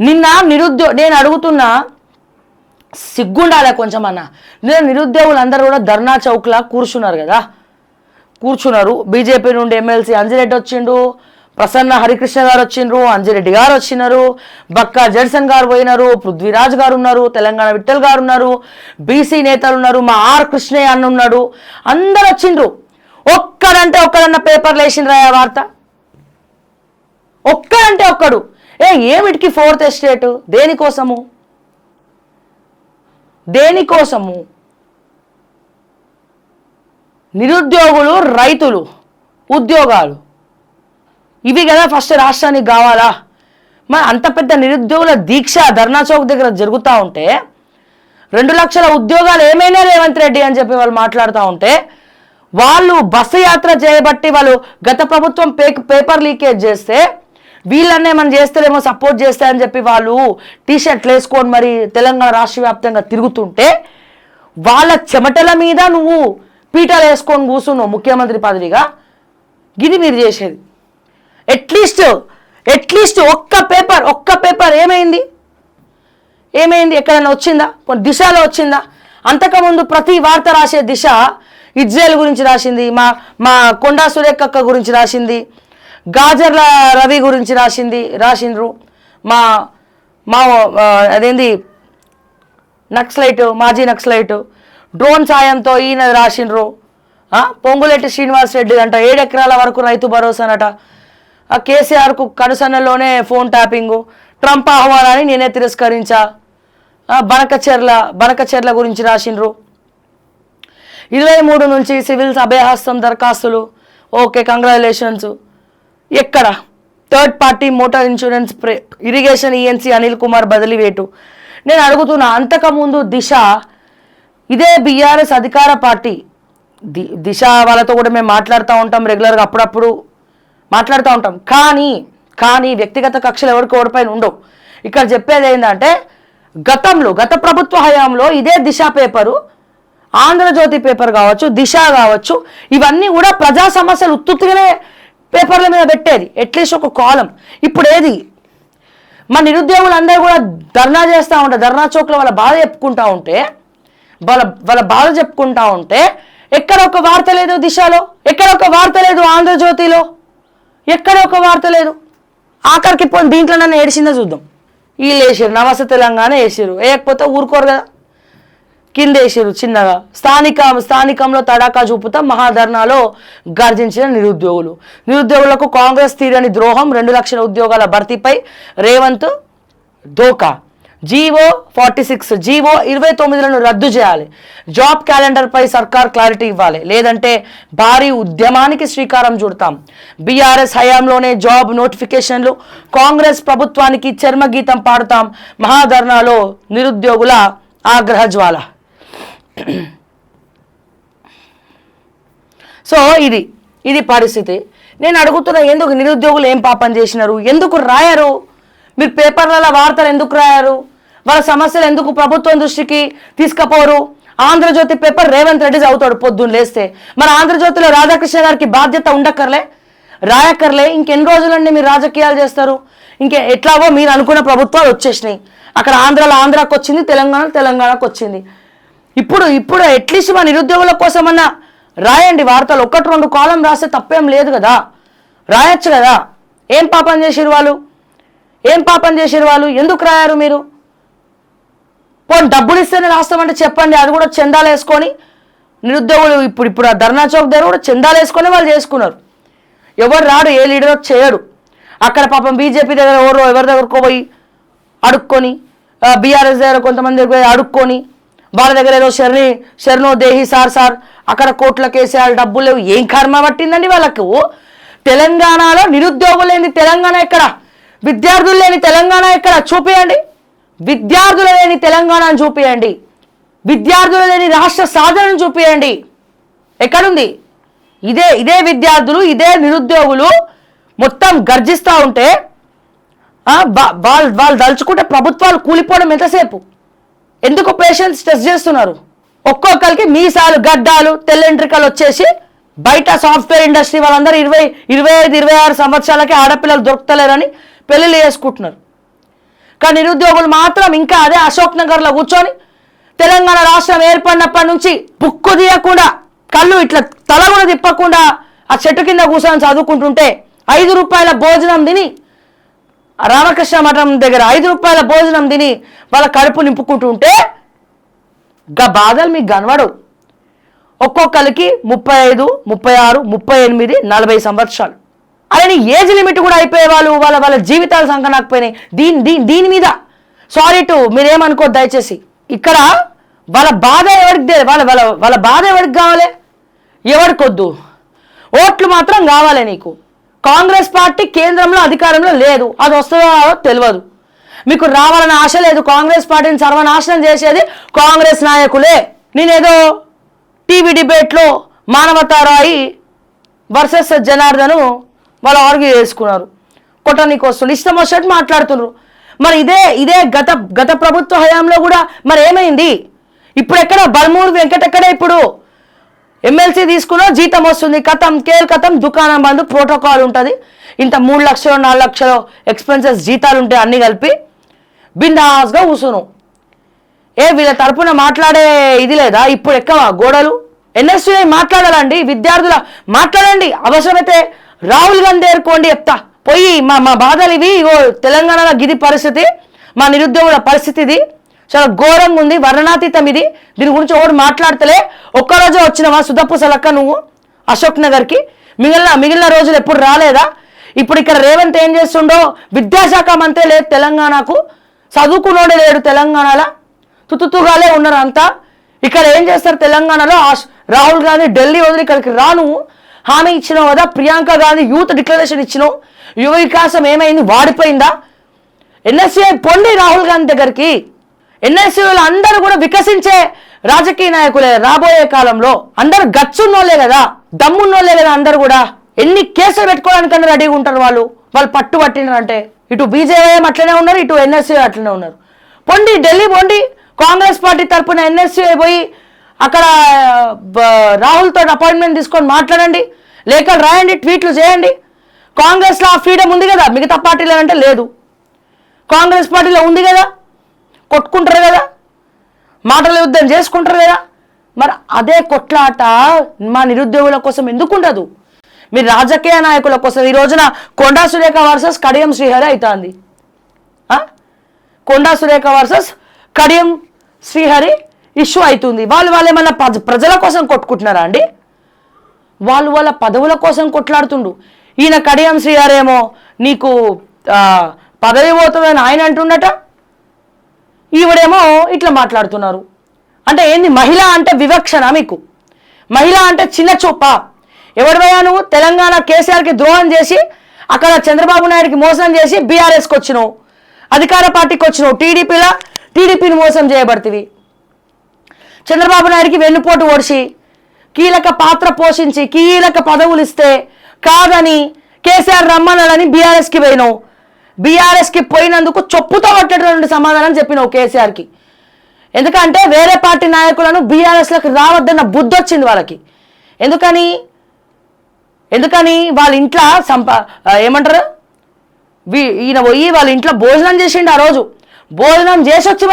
నిన్న నేను అడుగుతున్నా, సిగ్గుండాలే కొంచెం అన్న. నేను నిరుద్యోగులు అందరూ కూడా ధర్నా చౌక్లా కూర్చున్నారు కదా, కూర్చున్నారు. బీజేపీ నుండి ఎమ్మెల్సీ అంజిరెడ్డి వచ్చిండు, ప్రసన్న హరికృష్ణ గారు వచ్చిండ్రు, అంజిరెడ్డి గారు వచ్చినారు, బక్కా జడ్సన్ గారు పోయినారు, పృథ్వీరాజ్ గారు ఉన్నారు, తెలంగాణ విఠల్ గారు ఉన్నారు, బీసీ నేతలు ఉన్నారు, మా ఆర్ కృష్ణయ్య అన్న ఉన్నాడు, అందరు వచ్చిండ్రు. ఒక్కడన్నా పేపర్లు వేసిండ్రా ఆ వార్త? ఒక్కడంటే ఒక్కడు. ఏమిటికి ఫోర్త్ ఎస్టేట్? దేనికోసము? నిరుద్యోగులు, రైతులు, ఉద్యోగాలు ఇవి కదా ఫస్ట్ రాష్ట్రానికి కావాలా? మరి అంత పెద్ద నిరుద్యోగుల దీక్ష ధర్నా చౌక్ దగ్గర జరుగుతూ ఉంటే 2 లక్షల ఉద్యోగాలు ఏమైనా రేవంత్ రెడ్డి అని చెప్పి వాళ్ళు మాట్లాడుతూ ఉంటే, వాళ్ళు బస్సు యాత్ర చేయబట్టి వాళ్ళు గత ప్రభుత్వం పేపర్ లీకేజ్ చేస్తే వీళ్ళన్నే మనం చేస్తేనేమో సపోర్ట్ చేస్తాయని చెప్పి వాళ్ళు టీషర్ట్లు వేసుకొని మరి తెలంగాణ రాష్ట్ర వ్యాప్తంగా తిరుగుతుంటే వాళ్ళ చెమటల మీద నువ్వు పీటలు వేసుకొని కూర్చున్నావు ముఖ్యమంత్రి పదవిగా. గిది మీరు చేసేది. అట్లీస్ట్ ఒక్క పేపర్ ఏమైంది? ఎక్కడైనా వచ్చిందా? దిశలో వచ్చిందా? అంతకుముందు ప్రతి వార్త రాసే దిశ ఇజ్రాయెల్ గురించి రాసింది, మా కొండా సురేఖక్క గురించి రాసింది, గాజర్ల రవి గురించి రాసిండ్రు, మా అదేంది మాజీ నక్సలైట్ డ్రోన్ సాయంతో ఈయన రాసిండ్రు. పొంగులేటి శ్రీనివాస్ రెడ్డి అంట 7 ఎకరాల వరకు రైతు భరోసానట, కేసీఆర్కు కనుసన్నలోనే ఫోన్ ట్యాపింగు, ట్రంప్ ఆహ్వానాన్ని నేనే తిరస్కరించా, బనకచెర్ల గురించి రాసిండ్రు. 23 నుంచి సివిల్స్ అభయహస్తం దరఖాస్తులు, ఓకే కంగ్రాచులేషన్స్. ఎక్కడ third party motor insurance irrigation ENC Anil Kumar బదిలీ వేటు. నేను అడుగుతున్నా, అంతకుముందు దిశ ఇదే బీఆర్ఎస్ అధికార పార్టీ దిశ వాళ్ళతో కూడా మేము మాట్లాడుతూ ఉంటాం, రెగ్యులర్గా అప్పుడప్పుడు మాట్లాడుతూ ఉంటాం. కానీ వ్యక్తిగత కక్షలు ఎవరిపైన ఉండవు. ఇక్కడ చెప్పేది ఏంటంటే గత ప్రభుత్వ హయాంలో ఇదే దిశ పేపరు, ఆంధ్రజ్యోతి పేపర్ కావచ్చు, దిశ కావచ్చు, ఇవన్నీ కూడా ప్రజా సమస్యలు ఉత్తుగానే పేపర్ల మీద పెట్టేది, అట్లీస్ట్ ఒక కాలం. ఇప్పుడు ఏది? మా నిరుద్యోగులందరూ కూడా ధర్నా చేస్తూ ఉంటారు, ధర్నా చౌక్లో వాళ్ళ బాధ చెప్పుకుంటూ ఉంటే ఎక్కడ ఒక వార్త లేదు దిశలో, ఎక్కడ ఒక వార్త లేదు ఆంధ్రజ్యోతిలో, ఎక్కడ ఒక వార్త లేదు. ఆఖరికి పోయి దీంట్లో నన్ను ఏడిసిందో చూద్దాం. వీళ్ళు వేసారు నమస్తే తెలంగాణ వేసారు, వేయకపోతే ఊరుకోరు కదా, కింద వేసారు చిన్నగా. స్థానికంలో తడాకా చూపుతా మహాధర్నాలో గర్జించిన నిరుద్యోగులకు కాంగ్రెస్ తీరని ద్రోహం, 2 లక్షల ఉద్యోగాల భర్తీపై రేవంత్ ధోకా. జీవో 46 జీవో 29లను రద్దు చేయాలి, జాబ్ క్యాలెండర్పై సర్కార్ క్లారిటీ ఇవ్వాలి, లేదంటే భారీ ఉద్యమానికి శ్రీకారం చుడతాం. బీఆర్ఎస్ హయాంలోనే జాబ్ నోటిఫికేషన్లు, కాంగ్రెస్ ప్రభుత్వానికి చర్మగీతం పాడుతాం, మహాధర్నాలో నిరుద్యోగుల ఆగ్రహ జ్వాల. సో ఇది పరిస్థితి. నేను అడుగుతున్నా, ఎందుకు నిరుద్యోగులు ఏం పాపం చేసినారు? ఎందుకు రాయరు? మీరు పేపర్లలో వార్తలు ఎందుకు రాయరు? వాళ్ళ సమస్యలు ఎందుకు ప్రభుత్వం దృష్టికి తీసుకుపోరు? ఆంధ్రజ్యోతి పేపర్ రేవంత్ రెడ్డి చదువుతాడు పొద్దున్న లేస్తే. మరి ఆంధ్రజ్యోతిలో రాధాకృష్ణ గారికి బాధ్యత ఉండక్కర్లే, రాయక్కర్లే? ఇంకెన్ని రోజులండి మీరు రాజకీయాలు చేస్తారు? ఎట్లాగో మీరు అనుకున్న ప్రభుత్వాలు వచ్చేసినాయి. అక్కడ ఆంధ్రాకి వచ్చింది, తెలంగాణకు వచ్చింది. ఇప్పుడు అట్లీస్ట్ మా నిరుద్యోగుల కోసమన్నా రాయండి వార్తలు. 1-2 కాలం రాస్తే తప్పేం లేదు కదా, రాయొచ్చు కదా. ఏం పాపం చేసిరు వాళ్ళు? ఎందుకు రాయారు మీరు? పోనీ డబ్బులు ఇస్తేనే రాస్తామంటే చెప్పండి, అది కూడా చందాలు వేసుకొని నిరుద్యోగులు ఇప్పుడు ఆ ధర్నా చౌక్ దగ్గర కూడా చందాలు వేసుకొని వాళ్ళు చేసుకున్నారు. ఎవరు రాడు, ఏ లీడర్ చేయడు. అక్కడ పాపం బీజేపీ దగ్గర ఎవరి దగ్గరకో పోయి అడుక్కొని, బీఆర్ఎస్ దగ్గర కొంతమంది దగ్గర అడుక్కొని, వాళ్ళ దగ్గర ఏదో శరణో దేహి సార్ అక్కడ కోట్ల కేసీఆర్ డబ్బులు లేవు. ఏం కర్మ పట్టిందండి వాళ్ళకు? తెలంగాణలో నిరుద్యోగులు లేని తెలంగాణ ఎక్కడ? విద్యార్థులు లేని తెలంగాణ ఎక్కడ? చూపియండి. విద్యార్థులు లేని తెలంగాణను చూపియండి, విద్యార్థులు లేని రాష్ట్ర సాధనను చూపియండి. ఎక్కడుంది? ఇదే విద్యార్థులు, ఇదే నిరుద్యోగులు మొత్తం గర్జిస్తూ ఉంటే వాళ్ళు దలుచుకుంటే ప్రభుత్వాలు కూలిపోవడం ఎంతసేపు? ఎందుకు పేషెన్స్ టెస్ట్ చేస్తున్నారు? ఒక్కొక్కరికి మీసాలు, గడ్డాలు, తెల్లెంట్రికలు వచ్చేసి బయట సాఫ్ట్వేర్ ఇండస్ట్రీ వాళ్ళందరూ 25-26 సంవత్సరాలకే ఆడపిల్లలు దొరుకుతలేరని పెళ్ళిళ్ళు చేసుకుంటున్నారు. కానీ నిరుద్యోగులు మాత్రం ఇంకా అదే అశోక్ నగర్లో కూర్చొని తెలంగాణ రాష్ట్రం ఏర్పడినప్పటి నుంచి బుక్కు తీయకుండా కళ్ళు ఇట్లా తల కూడా తిప్పకుండా ఆ చెట్టు కింద కూర్చొని చదువుకుంటుంటే 5 రూపాయల భోజనం తిని రామకృష్ణ మఠం దగ్గర 5 రూపాయల భోజనం తిని వాళ్ళ కడుపు నింపుకుంటుంటే గా బాధలు మీకు కనబడవు. ఒక్కొక్కరికి 35, 36, 38, 40 సంవత్సరాలు. అలానే ఏజ్ లిమిట్ కూడా అయిపోయే వాళ్ళు వాళ్ళ జీవితాలు సంకనాకపోయినాయి. దీని మీద సారీ టు మీరేమనుకోవద్దు దయచేసి. ఇక్కడ వాళ్ళ బాధ ఎవరికి వాళ్ళ బాధ ఎవరికి కావాలి? ఎవరికొద్దు, ఓట్లు మాత్రం కావాలి నీకు. కాంగ్రెస్ పార్టీ కేంద్రంలో అధికారంలో లేదు, అది వస్తుందో తెలియదు. మీకు రావాలని ఆశ లేదు. కాంగ్రెస్ పార్టీని సర్వనాశనం చేసేది కాంగ్రెస్ నాయకులే. నేనేదో టీవీ డిబేట్లో మానవతారాయి వర్సెస్ జనార్దను వాళ్ళు ఆర్గ్యూ చేసుకున్నారు. కొట్టనికి వస్తుంది, ఇష్టం వచ్చినట్టు మాట్లాడుతున్నారు. మరి ఇదే గత ప్రభుత్వ హయాంలో కూడా మరి ఏమైంది? ఇప్పుడు ఎక్కడ బల్మూరు వెంకట ఎక్కడ ఇప్పుడు ఎమ్మెల్సీ తీసుకున్నా జీతం వస్తుంది, కథం కేల్ కథం, దుకాణం బంధు, ప్రోటోకాల్ ఉంటుంది. ఇంత 3 లక్షలు 4 లక్షలు ఎక్స్పెన్సెస్ జీతాలు ఉంటాయి, అన్నీ కలిపి బిందాస్గా కూర్చును. వీళ్ళ తరపున మాట్లాడే ఇది లేదా? ఇప్పుడు ఎక్కవా గోడలు? ఎన్ఎస్యూఐ మాట్లాడాలండి, విద్యార్థుల మాట్లాడండి. అవసరమైతే రాహుల్ గాంధీ ఏరుకోండి, చెప్తా పోయి మా బాధలు ఇవి, తెలంగాణలో గిది పరిస్థితి, మా నిరుద్యోగుల పరిస్థితి ఇది చాలా ఘోరంగా ఉంది, వర్ణనాతీతం ఇది, దీని గురించి ఒకటి మాట్లాడతలే. ఒక్కరోజు వచ్చినవా సుధపూసలక్క నువ్వు అశోక్ నగర్కి? మిగిలిన రోజులు ఎప్పుడు రాలేదా? ఇప్పుడు ఇక్కడ రేవంత్ ఏం చేస్తుండో, విద్యాశాఖ మంత్రి లేదు తెలంగాణకు, చదువుకున్నోడే లేడు తెలంగాణలో, తుతుగాలే ఉన్నారు అంతా. ఇక్కడ ఏం చేస్తారు తెలంగాణలో? రాహుల్ గాంధీ ఢిల్లీ వదిలి ఇక్కడికి రాను హామీ ఇచ్చినావు కదా. ప్రియాంక గాంధీ యూత్ డిక్లరేషన్ ఇచ్చినావు, యువ వికాసం ఏమైంది? వాడిపోయిందా? ఎన్ఎస్యూఐ పొండి రాహుల్ గాంధీ దగ్గరికి. ఎన్ఎస్యూలు అందరూ కూడా వికసించే రాజకీయ నాయకులే రాబోయే కాలంలో. అందరు గచ్చున్నోళ్లే కదా, దమ్మున్నోళ్లే కదా అందరు కూడా. ఎన్ని కేసులు పెట్టుకోవడానికన్నా రెడీగా ఉంటారు వాళ్ళు పట్టు పట్టినారంటే. ఇటు బీజేపీ అట్లనే ఉన్నారు, ఇటు ఎన్ఎస్యూఐ అట్లనే ఉన్నారు. పొండి ఢిల్లీ పొండి, కాంగ్రెస్ పార్టీ తరఫున ఎన్ఎస్యూఐ పోయి అక్కడ రాహుల్తో అపాయింట్మెంట్ తీసుకొని మాట్లాడండి, లేఖలు రాయండి, ట్వీట్లు చేయండి. కాంగ్రెస్లో ఆ ఫ్రీడమ్ ఉంది కదా, మిగతా పార్టీలో అంటే లేదు. కాంగ్రెస్ పార్టీలో ఉంది కదా, కొట్టుకుంటారు కదా, మాటల యుద్ధం చేసుకుంటారు కదా. మరి అదే కొట్లాట మా నిరుద్యోగుల కోసం ఎందుకు ఉండదు? మీరు రాజకీయ నాయకుల కోసం ఈ రోజున కొండా సురేఖ వర్సెస్ కడియం శ్రీహరి అవుతుంది. కొండా సురేఖ వర్సెస్ కడియం శ్రీహరి ఇష్యూ అవుతుంది. వాళ్ళు ఏమన్నా ప్రజల కోసం కొట్టుకుంటున్నారా అండి? వాళ్ళ పదవుల కోసం కొట్లాడుతుండు. ఈయన కడియం శ్రీహరి ఏమో నీకు పదవి పోతుందని ఆయన అంటుండట, ఈవిడేమో ఇట్లా మాట్లాడుతున్నారు. అంటే ఏంది? మహిళ అంటే వివక్షణ మీకు? మహిళ అంటే చిన్న చూప? ఎవరివయ్యా నువ్వు? తెలంగాణ కేసీఆర్కి ద్రోహం చేసి అక్కడ చంద్రబాబు నాయుడికి మోసం చేసి బీఆర్ఎస్కి వచ్చినావు, అధికార పార్టీకి వచ్చినావు. టీడీపీని మోసం చేయబడుతుంది. చంద్రబాబు నాయుడికి వెన్నుపోటు ఓడిచి కీలక పాత్ర పోషించి కీలక పదవులు ఇస్తే కాదని కేసీఆర్ రమ్మన్నాడని బీఆర్ఎస్కి పోయినావు. బీఆర్ఎస్కి పోయినందుకు చొప్పుతో పట్టేటువంటి సమాధానం చెప్పినావు కేసీఆర్కి. ఎందుకంటే వేరే పార్టీ నాయకులను బీఆర్ఎస్లకు రావద్దన్న బుద్ధి వచ్చింది వాళ్ళకి. ఎందుకని వాళ్ళ ఇంట్లో ఏమంటారు, ఈయన పోయి వాళ్ళ ఇంట్లో భోజనం చేసిండు. ఆ రోజు భోజనం చేసి వచ్చి